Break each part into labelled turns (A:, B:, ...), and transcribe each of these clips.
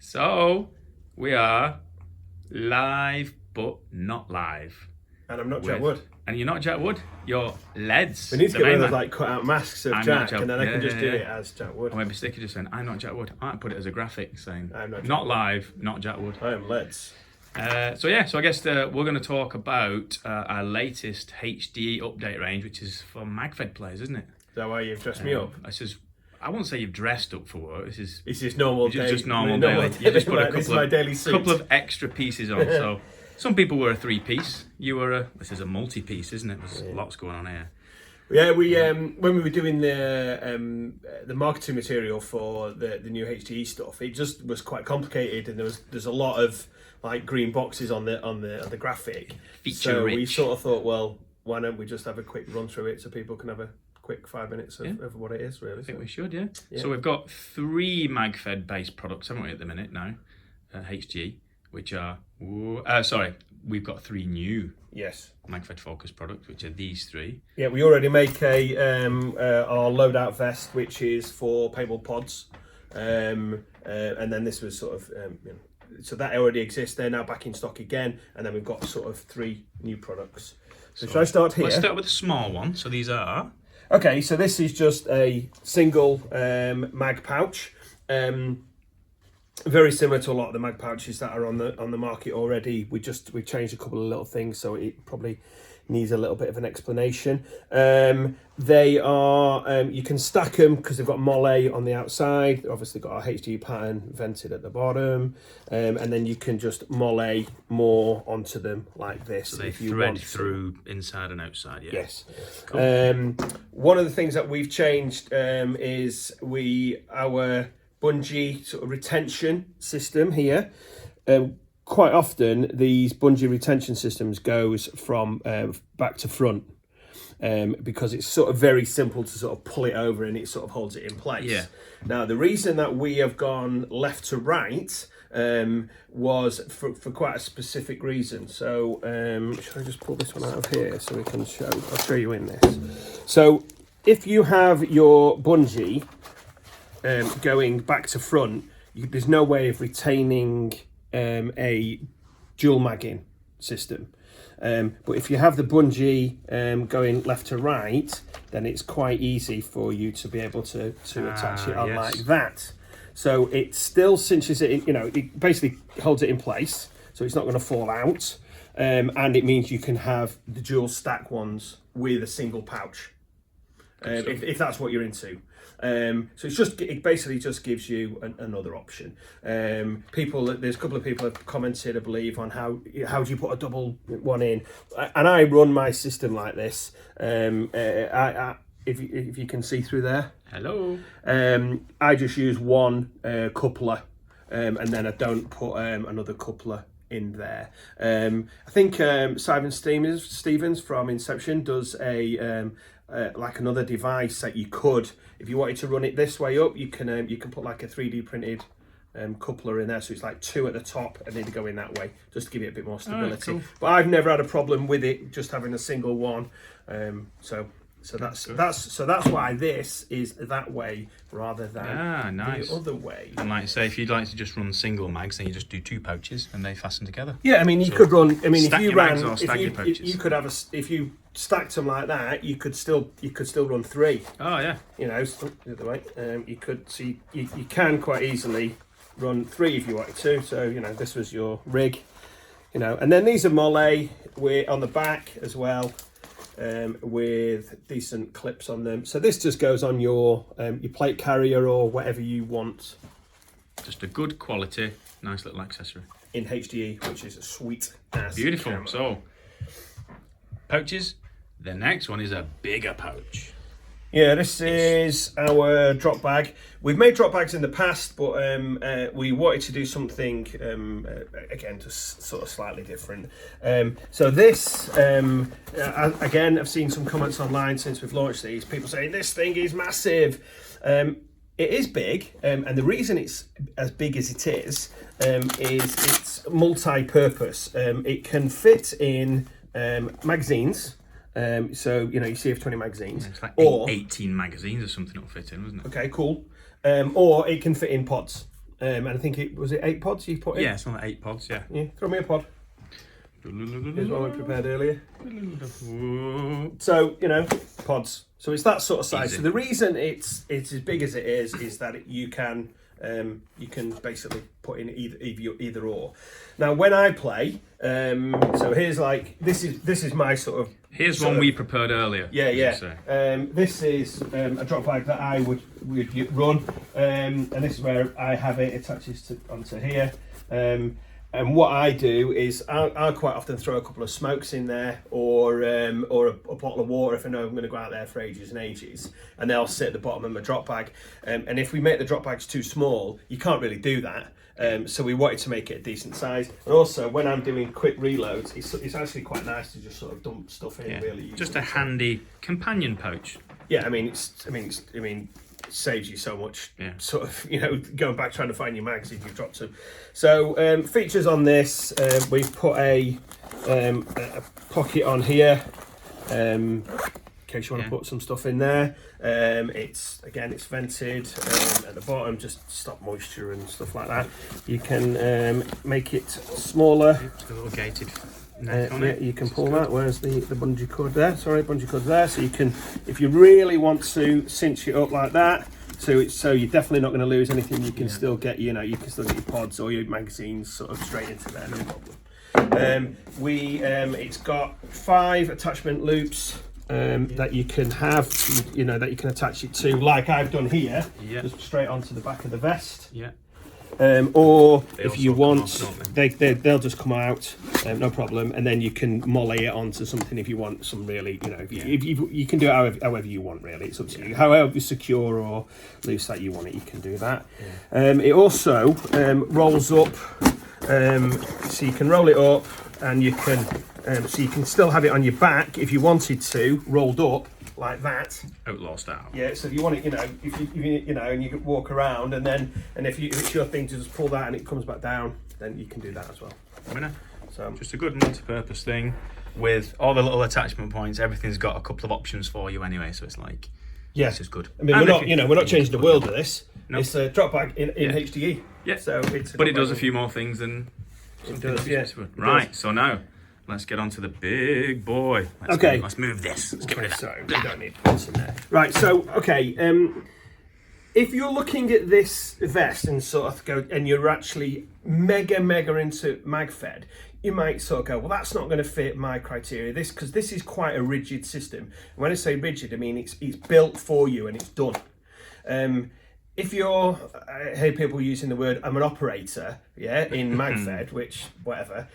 A: So, we are live, but not live.
B: And I'm not Jack Wood.
A: And you're not Jack Wood, you're Ledz.
B: We need to get rid of like cut out masks of Jack, and then I can just do it as Jack Wood.
A: Or maybe sticker just saying, I'm not Jack Wood. I might put it as a graphic saying,
B: I'm
A: not live, not Jack Wood.
B: I am Ledz.
A: So I guess we're going to talk about our latest HDE update range, which is for MagFed players, isn't it?
B: Is that why you've dressed me up?
A: I won't say you've dressed up for work. This is
B: normal
A: day.
B: Just
A: normal daily. You just put a couple of extra pieces on. So some people wear a 3-piece. You were this is a multi-piece, isn't it? There's lots going on here.
B: Yeah, we when we were doing the marketing material for the new HDE stuff, it just was quite complicated, and there's a lot of like green boxes on the graphic.
A: Feature rich.
B: We sort of thought, well, why don't we just have a quick run through it so people can have a quick 5 minutes of what it is, really.
A: I think we should, yeah. So we've got 3 MagFed based products, haven't we, at the minute now? HDE, which are we've got 3 new MagFed focus products, which are these 3.
B: Yeah, we already make our loadout vest, which is for paintball pods, and then this was sort of so that already exists. They're now back in stock again, and then we've got sort of 3 new products. So should I start here?
A: Let's start with the small one. So these are.
B: Okay, so this is just a single mag pouch. Very similar to a lot of the mag pouches that are on the market already. We've changed a couple of little things, so it probably needs a little bit of an explanation. They are you can stack them because they've got molle on the outside. They've obviously got our HDE pattern vented at the bottom, and then you can just molle more onto them like this.
A: So they thread through inside and outside. Yeah.
B: Yes. Cool. One of the things that we've changed is our Bungee sort of retention system here. Quite often these Bungee retention systems goes from back to front because it's sort of very simple to sort of pull it over and it sort of holds it in place. Yeah. Now the reason that we have gone left to right was for quite a specific reason. So should I just pull this one out of here so we can show? I'll show you in this. So if you have your Bungee going back to front, there's no way of retaining a dual magging system, but if you have the Bungee going left to right, then it's quite easy for you to be able to attach it on like that. So it still cinches it in, it basically holds it in place, so it's not going to fall out, and it means you can have the dual stack ones with a single pouch, if that's what you're into. So it basically just gives you another option. There's a couple of people have commented, I believe, on how do you put a double one in, and I run my system like this. If you can see through there,
A: hello.
B: I just use one coupler, and then I don't put another coupler in there. I think Simon Stevens from Inception does like another device that you could, if you wanted to run it this way up, you can put like a 3D printed coupler in there, so it's like 2 at the top and then go in that way, just to give it a bit more stability. Cool. But I've never had a problem with it just having a single one. So that's why this is that way rather than the other way.
A: And like I say, if you'd like to just run single mags, then you just do 2 pouches and they fasten together.
B: Yeah, I mean you could run. I mean if you ran,
A: you
B: could have if you stacked them like that, you could still run 3.
A: Oh yeah.
B: The other way. You could see you can quite easily run 3 if you wanted to. So this was your rig. And then these are molle. We're on the back as well. With decent clips on them, so this just goes on your plate carrier or whatever you want.
A: Just a good quality, nice little accessory
B: in HDE, which is a sweet ass.
A: Beautiful.
B: Camo.
A: So pouches. The next one is a bigger pouch.
B: Yeah, this is our drop bag. We've made drop bags in the past, but we wanted to do something, again, just sort of slightly different. So this, again, I've seen some comments online since we've launched these, people saying this thing is massive. It is big, and the reason it's as big as it is it's multi-purpose. It can fit in magazines. So you see F20 magazines,
A: it's like 18 magazines or something it'll fit in, wasn't it?
B: Okay, cool. Or it can fit in pods. and I think it was 8 pods you put in?
A: Yeah, it's on 8 pods, yeah.
B: Yeah, throw me a pod. Here's one we prepared earlier. So, you know, pods. So it's that sort of size. Easy. So the reason it's as big as it is that you can basically put in either or. Now, when I play, so here's like this is my sort of.
A: Here's one we prepared earlier.
B: Yeah. This is a drop bag that I would run, and this is where I have it. It attaches onto here. And what I do is I'll quite often throw a couple of smokes in there, or a bottle of water if I know I'm going to go out there for ages and ages, and they'll sit at the bottom of my drop bag. And if we make the drop bags too small, you can't really do that. So we wanted to make it a decent size. And also, when I'm doing quick reloads, it's actually quite nice to just sort of dump stuff in. Really,
A: just a handy companion pouch.
B: Yeah, I mean, it saves you so much, sort of, you know, going back trying to find your mags if you've dropped them. So features on this, we've put a pocket on here in case you want to put some stuff in there. It's vented at the bottom, just stop moisture and stuff like that. You can make it smaller.
A: It's a little gated neck on it.
B: You can pull that. Where's the bungee cord there? Sorry, bungee cord there. So you can, if you really want to cinch it up like that, so you're definitely not going to lose anything. You can still get, you can still get your pods or your magazines sort of straight into there, no problem. It's got 5 attachment loops that you can have, that you can attach it to, like I've done here, just straight onto the back of the vest.
A: Yeah.
B: Or if you want, they'll just come out, no problem, and then you can molly it onto something if you want some really, if you can do it however you want, really. It's up to you. However secure or loose that you want it, you can do that. It also rolls up, so you can roll it up, and you can so you can still have it on your back if you wanted to, rolled up like that.
A: Outlaw style.
B: Yeah, so if you want it, if you and you can walk around, and if it's your thing to just pull that and it comes back down, then you can do that as well.
A: Winner. So just a good multi-purpose thing with all the little attachment points. Everything's got a couple of options for you anyway, so it's like, this is good.
B: I mean, we're not changing the world with this. Nope. It's a drop bag in HDE.
A: Yeah.
B: So
A: but it does a few more things than
B: it does. Yeah.
A: Right. So now, let's get on to the big boy. Let's move this. Let's get rid of that.
B: Sorry, we don't need pots in there. Right, so, if you're looking at this vest and sort of and you're actually mega into MagFed, you might sort of go, well, that's not going to fit my criteria. Because this is quite a rigid system. And when I say rigid, I mean it's built for you and it's done. If you're, I hear people using the word, I'm an operator, in MagFed, which, whatever,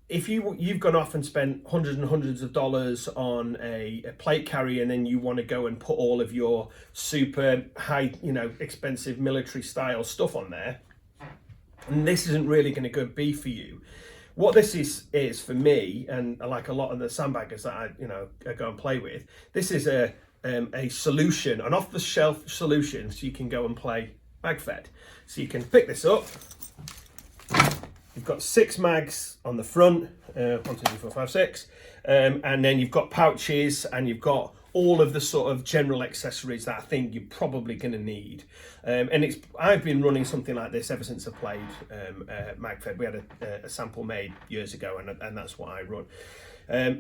B: if you've gone off and spent hundreds and hundreds of dollars on a plate carrier, and then you want to go and put all of your super high, expensive military style stuff on there, and this isn't really going to be for you. What this is for me, and like a lot of the sandbaggers that I go and play with, this is a solution, an off-the-shelf solution, so you can go and play MagFed. So you can pick this up. You've got 6 mags on the front, 1, 2, 3, 4, 5, 6, and then you've got pouches, and you've got all of the sort of general accessories that I think you're probably going to need. And I've been running something like this ever since I played MagFed. We had a sample made years ago, and that's what I run.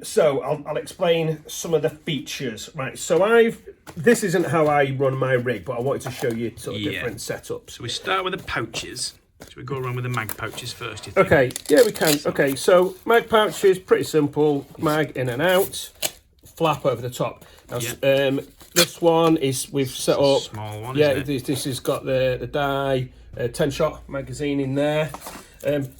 B: So I'll explain some of the features. Right, so this isn't how I run my rig, but I wanted to show you sort of different setups.
A: So we start with the pouches. Should we go around with the mag pouches first, you think?
B: Okay, yeah, we can. Okay, so mag pouches, pretty simple. Mag in and out, flap over the top. Now, this one we've set up.
A: Small one,
B: this has got the die, 10-shot magazine in there.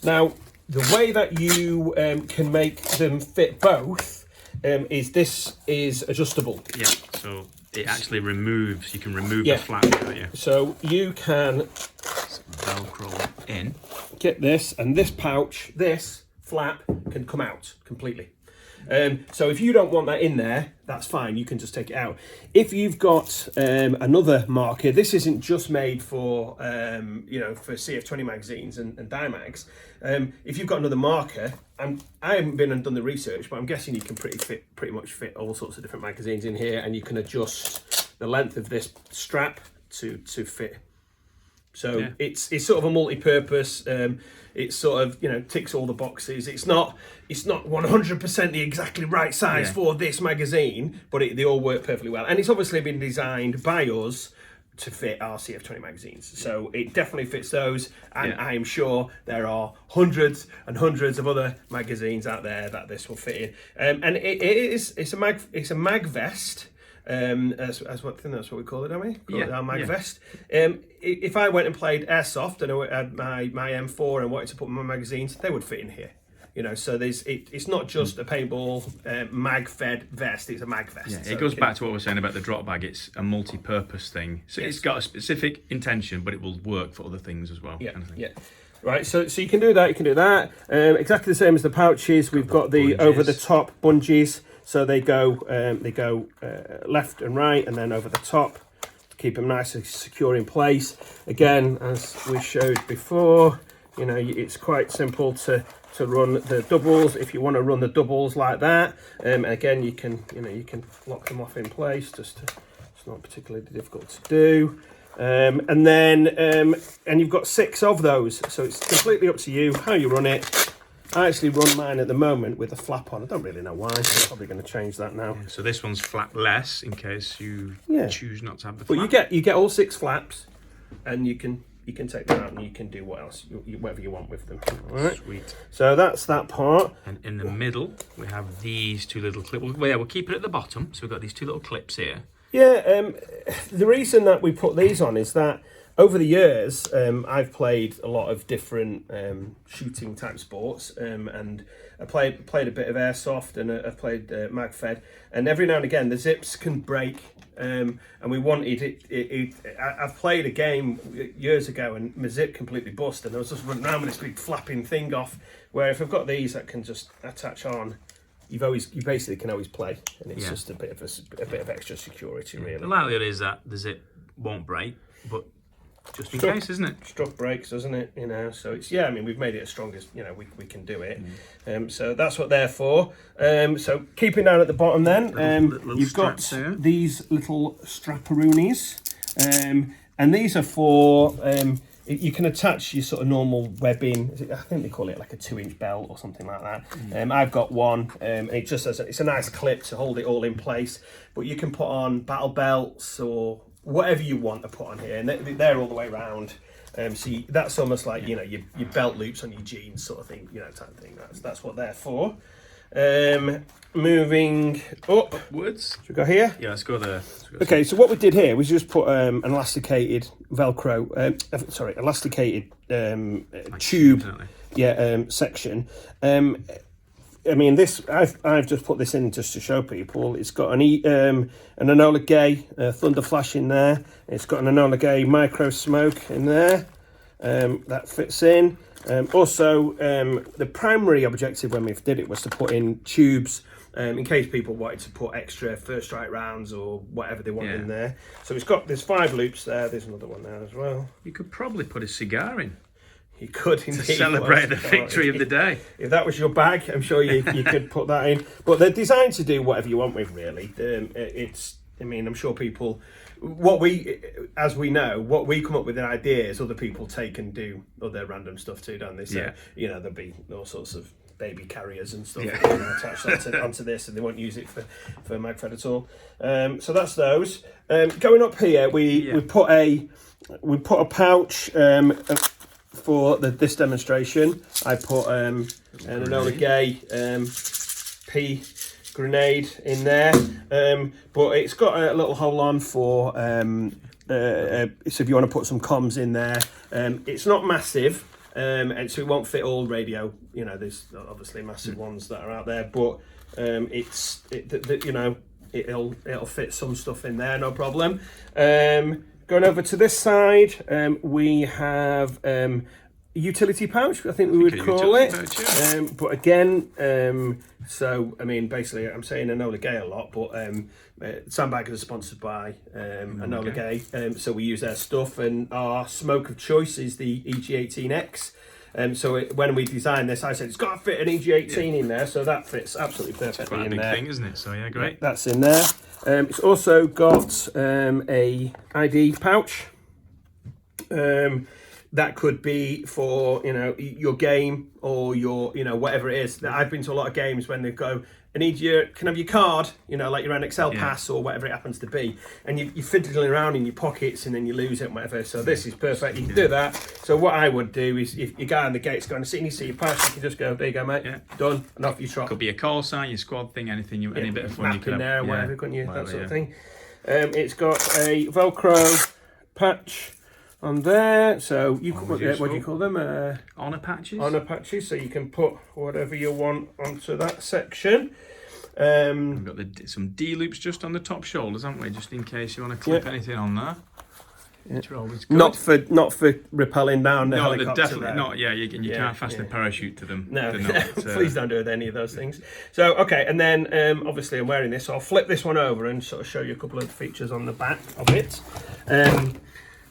B: Now, the way that you can make them fit both is this is adjustable.
A: Yeah, so it actually removes, you can remove the flap, can't you?
B: So you can
A: Velcro in.
B: Get this, and this pouch, this flap can come out completely. So if you don't want that in there, that's fine. You can just take it out. If you've got another marker, this isn't just made for for CF20 magazines and Dymags. If you've got another marker, and I haven't been and done the research, but I'm guessing you can pretty much fit all sorts of different magazines in here, and you can adjust the length of this strap to fit So it's sort of a multi-purpose. It sort of, you know, ticks all the boxes. It's not 100% the exactly right size for this magazine, but they all work perfectly well. And it's obviously been designed by us to fit our CF20 magazines. So it definitely fits those. And I am sure there are hundreds and hundreds of other magazines out there that this will fit in. And it's a mag vest. That's what we call it, don't we? Call it our MagVest. If I went and played airsoft and I had my M4 and wanted to put my magazines, they would fit in here. You know, so it's not just a paintball mag-fed vest; it's a mag vest.
A: Yeah,
B: so
A: it goes back to what we were saying about the drop bag. It's a multi-purpose thing, so it's got a specific intention, but it will work for other things as well.
B: Yeah,
A: kind of thing.
B: yeah. Right, so you can do that. You can do that. Exactly the same as the pouches. We've got the over-the-top bungees. So they go left and right, and then over the top to keep them nice and secure in place. Again, as we showed before, you know, it's quite simple to run the doubles if you want to run the doubles like that. Again, you can lock them off in place. It's not particularly difficult to do. And you've got 6 of those, so it's completely up to you how you run it. I actually run mine at the moment with a flap on. I don't really know why. I'm probably going to change that now.
A: So this one's flapless in case you choose not to have the
B: flap. But you get all 6 flaps, and you can take them out and you can do whatever you want with them. All right.
A: Sweet.
B: So that's that part.
A: And in the middle we have these 2 little clips. We'll keep it at the bottom. So we've got these 2 little clips here.
B: Yeah. The reason that we put these on is that over the years, I've played a lot of different shooting type sports, and I played a bit of airsoft, and I've played MagFed, and every now and again the zips can break, and we wanted it. I've played a game years ago, and my zip completely busted, and I was just running around with this big flapping thing off. Where if I've got these that can just attach on, you basically can always play, and it's just a bit of extra security, really.
A: The likelihood is that the zip won't break, but just in case, isn't it?
B: Stuff breaks, doesn't it? You know, so it's I mean, we've made it as strong as we can do it. So that's what they're for. So keeping down at the bottom, then little you've got there. These little Straparoonies, and these are for you can attach your sort of normal webbing. I think they call it like a 2-inch belt or something like that. I've got one. It just it's a nice clip to hold it all in place. But you can put on battle belts or whatever you want to put on here, and they're all the way around. So that's almost like your belt loops on your jeans sort of thing, type of thing. That's what they're for. Moving
A: upwards.
B: Should we go here?
A: Yeah, let's go there.
B: Okay, so what we did here was just put an elasticated Velcro, elasticated tube, section. I mean, this I've just put this in just to show people. It's got an Enola Gay Thunder Flash in there. It's got an Enola Gay Micro Smoke in there. That fits in. Also, the primary objective when we did it was to put in tubes in case people wanted to put extra first strike rounds or whatever they want in there. So there's 5 loops there. There's another one there as well.
A: You could probably put a cigar in.
B: You could indeed.
A: To celebrate the victory of the day.
B: If that was your bag, I'm sure you could put that in. But they're designed to do whatever you want with, really. I'm sure people, what we come up with in ideas, other people take and do other random stuff too, don't they? So, there'll be all sorts of baby carriers and stuff attached onto this, and they won't use it for MagFed at all. So that's those. Going up here, we put a pouch. For this demonstration, I put an Enola Gay P grenade in there, but it's got a little hole on for so if you want to put some comms in there. It's not massive, and so it won't fit all radio. There's obviously massive ones that are out there, but it'll fit some stuff in there, no problem. Going over to this side, we have a utility pouch, I think we would call it. Pouch, but again, basically I'm saying Enola Gay a lot, but Sandbag is sponsored by Enola Gay, so we use their stuff, and our smoke of choice is the EG18X. So when we designed this, I said it's got to fit an EG18 in there, so that fits absolutely perfectly in there.
A: Quite a big thing, isn't it? So yeah, great.
B: That's in there. It's also got a ID pouch, That could be for, you know, your game or your, you know, whatever it is. I've been to a lot of games when they go, I need your, can I have your card, you know, like your NXL pass or whatever it happens to be. And you're fiddling around in your pockets and then you lose it and whatever. So this is perfect. You can do that. So what I would do is if your guy on the gate's going to see and you see your pass, you can just go, there you go, mate. Done. And off you trot.
A: Could be a call sign, your squad thing, anything, any bit of fun you could have.
B: There, whatever, couldn't you? That sort of thing. It's got a Velcro patch on there, so you can, what do you call them?
A: Honor patches.
B: Honor patches, so you can put whatever you want onto that section.
A: We've got some D loops just on the top shoulders, haven't we? Just in case you want to clip anything on there. Which are always good.
B: Not for rappelling down the helicopter.
A: No, definitely there. Not. Yeah, you can't fasten a parachute to them.
B: No, please don't do any of those things. So okay, and then obviously I'm wearing this, so I'll flip this one over and sort of show you a couple of features on the back of it.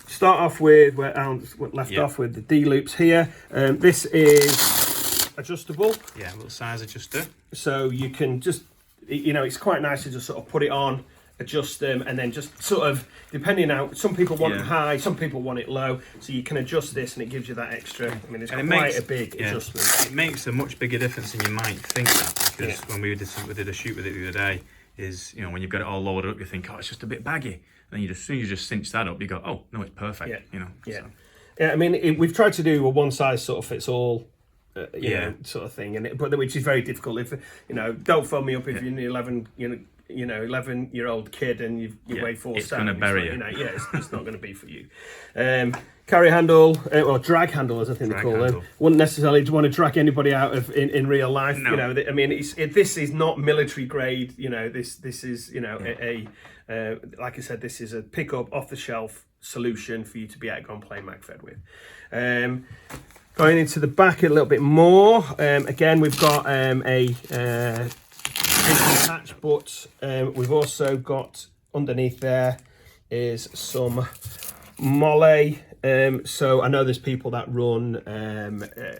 B: Start off with where I left off with the D loops here. This is adjustable.
A: Yeah, a little size adjuster.
B: So you can just, you know, it's quite nice to just sort of put it on, adjust them, and then just sort of, depending on, some people want it high, some people want it low, so you can adjust this and it gives you that extra, I mean, it's quite a big adjustment.
A: It makes a much bigger difference than you might think that, because when we did a shoot with it the other day, is, you know, when you've got it all lowered up, you think, oh, it's just a bit baggy. And then as soon as you just cinch that up, you go, oh, no, it's perfect, you know. So.
B: Yeah, I mean, we've tried to do a one size sort of fits all, you know, sort of thing, but which is very difficult. If, you know, don't phone me up if you're an 11-year-old kid and you weigh 4
A: it's
B: stone.
A: It's going to bury you.
B: You know, it's not going to be for you. Carry handle, or drag handle, as I think they call them. Wouldn't necessarily want to drag anybody out of in real life. No. You know, I mean, this is not military grade. You know, this is, you know, like I said, this is a pick up off the shelf solution for you to be able to go and play MagFed with. Going into the back a little bit more. Again, we've got a patch, but we've also got underneath there is some molle. So I know there's people that run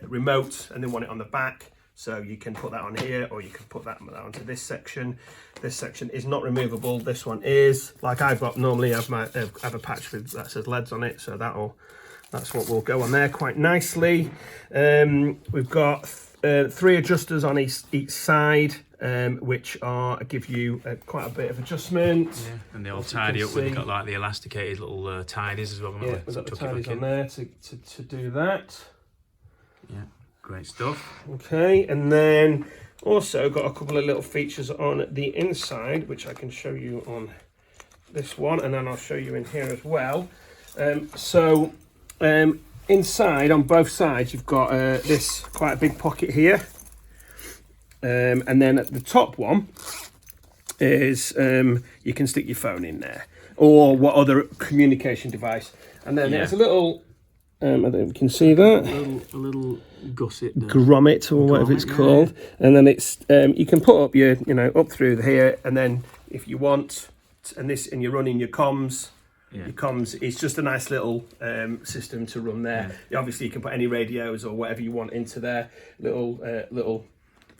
B: remote and they want it on the back. So you can put that on here, or you can put that onto this section. This section is not removable. This one is. Like I've got, normally I have a patch with that says Ledz on it, so that's what will go on there quite nicely. We've got 3 adjusters on each side, which give you quite a bit of adjustment. Yeah,
A: and they all tidy up with, got like the elasticated little tidies as well.
B: Yeah, we've got the tidies on there to do that.
A: Yeah. Great stuff.
B: Okay, and then also got a couple of little features on the inside, which I can show you on this one, and then I'll show you in here as well. Inside on both sides, you've got this quite a big pocket here, and then at the top one is you can stick your phone in there, or what other communication device, and then there's a little. I don't know if you can see that.
A: A little gusset.
B: Grommet or whatever it's called. And then it's you can put up your, you know, up through here, and then if you want, and you're running your comms. Your comms, it's just a nice little system to run there. Obviously you can put any radios or whatever you want into there. Little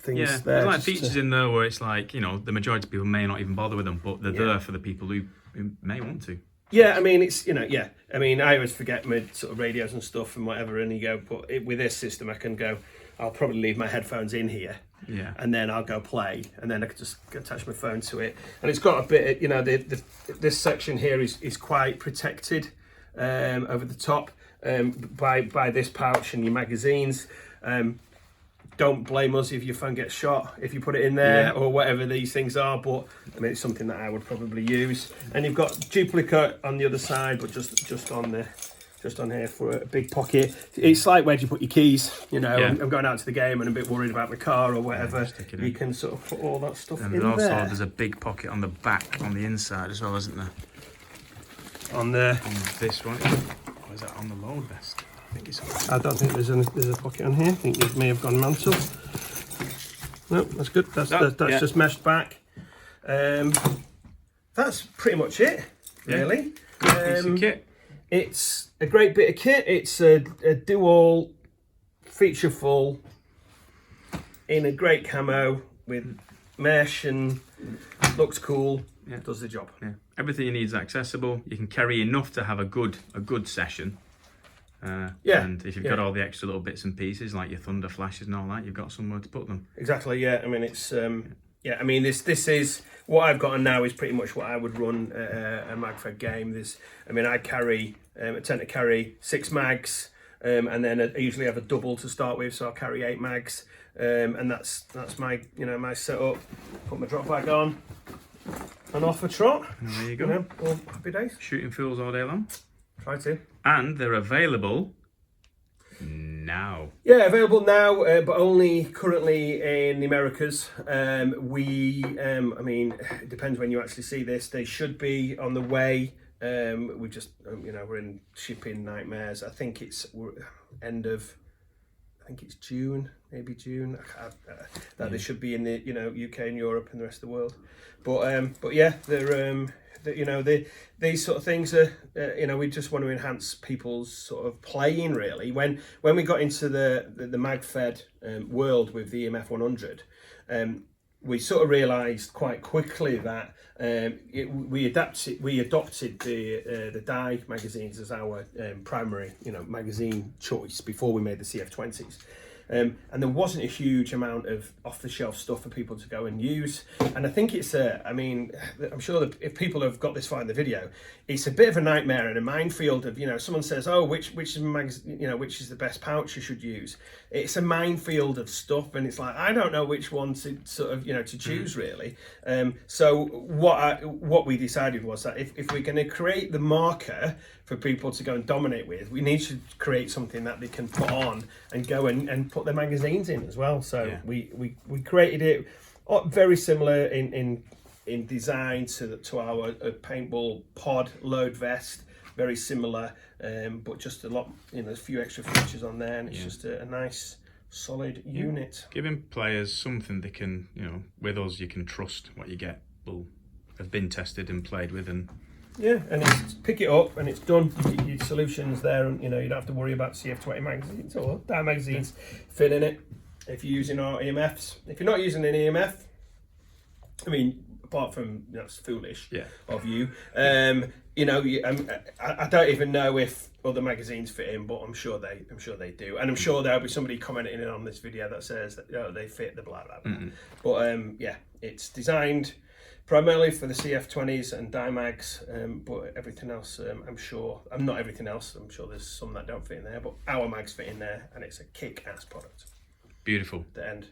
B: things there.
A: There's like features in there where it's like, you know, the majority of people may not even bother with them, but they're there for the people who may want to.
B: Yeah, I mean, it's, you know, I mean, I always forget my sort of radios and stuff and whatever, and you go, but with this system, I can go, I'll probably leave my headphones in here, and then I'll go play, and then I can just attach my phone to it. And it's got a bit, you know, this section here is quite protected over the top by this pouch and your magazines. Don't blame us if your phone gets shot, if you put it in there or whatever these things are, but I mean, it's something that I would probably use. And you've got duplicate on the other side, but just on here for a big pocket. It's like, where do you put your keys? You know, I'm going out to the game and I'm a bit worried about my car or whatever. You can sort of put all that stuff in there. And also
A: there's a big pocket on the back, on the inside as well, isn't there?
B: On
A: this one. Or is that on the load vest?
B: I don't think there's a pocket on here. I think it may have gone mantle. No, that's good. That's just meshed back. That's pretty much it, really.
A: Piece of kit.
B: It's a great bit of kit. It's a dual, featureful, in a great camo with mesh, and looks cool. Does the job.
A: Everything you need is accessible. You can carry enough to have a good session. And if you've got all the extra little bits and pieces like your thunder flashes and all that, you've got somewhere to put them.
B: Exactly. Yeah. I mean, it's I mean, this is what I've got now is pretty much what I would run a MagFed game. I tend to carry 6 mags, and then I usually have a double to start with, so I'll carry 8 mags, and that's my my setup. Put my drop bag on, and off a trot.
A: And there you go.
B: All happy days.
A: Shooting fools all day long.
B: Try to.
A: And they're available now.
B: Yeah, available now, but only currently in the Americas. I mean, it depends when you actually see this. They should be on the way. We just, we're in shipping nightmares. I think it's June, maybe June. That they should be in the UK and Europe and the rest of the world. But yeah, they're these sort of things are we just want to enhance people's sort of playing really. When we got into the MagFed world with the EMF 100, we sort of realised quite quickly that we adopted the Dye magazines as our primary magazine choice before we made the CF20s. And there wasn't a huge amount of off-the-shelf stuff for people to go and use. And I think it's I'm sure that if people have got this far in the video, it's a bit of a nightmare and a minefield of, someone says, oh, which is the best pouch you should use. It's a minefield of stuff, and it's like, I don't know which one to sort of, to choose really. So what we decided was that if we're going to create the marker for people to go and dominate with, we need to create something that they can put on and go and put their magazines in as well. So we created it very similar in design to our paintball pod load vest, very similar, but just a lot, a few extra features on there, and it's just a nice solid unit.
A: Giving players something they can, with us you can trust what you get will have been tested and played with, and
B: and it's pick it up and it's done. Your solution's there, and you don't have to worry about CF20 magazines or Dye magazines fit in it if you're using our EMFs. If you're not using an EMF, I mean, apart from it's foolish of you, I don't even know if other magazines fit in, but I'm sure they do, and I'm sure there'll be somebody commenting in on this video that says that they fit the blah blah blah. But it's designed primarily for the CF20s and Dye mags, but everything else, not everything else, I'm sure there's some that don't fit in there, but our mags fit in there, and it's a kick-ass product.
A: Beautiful.
B: The end.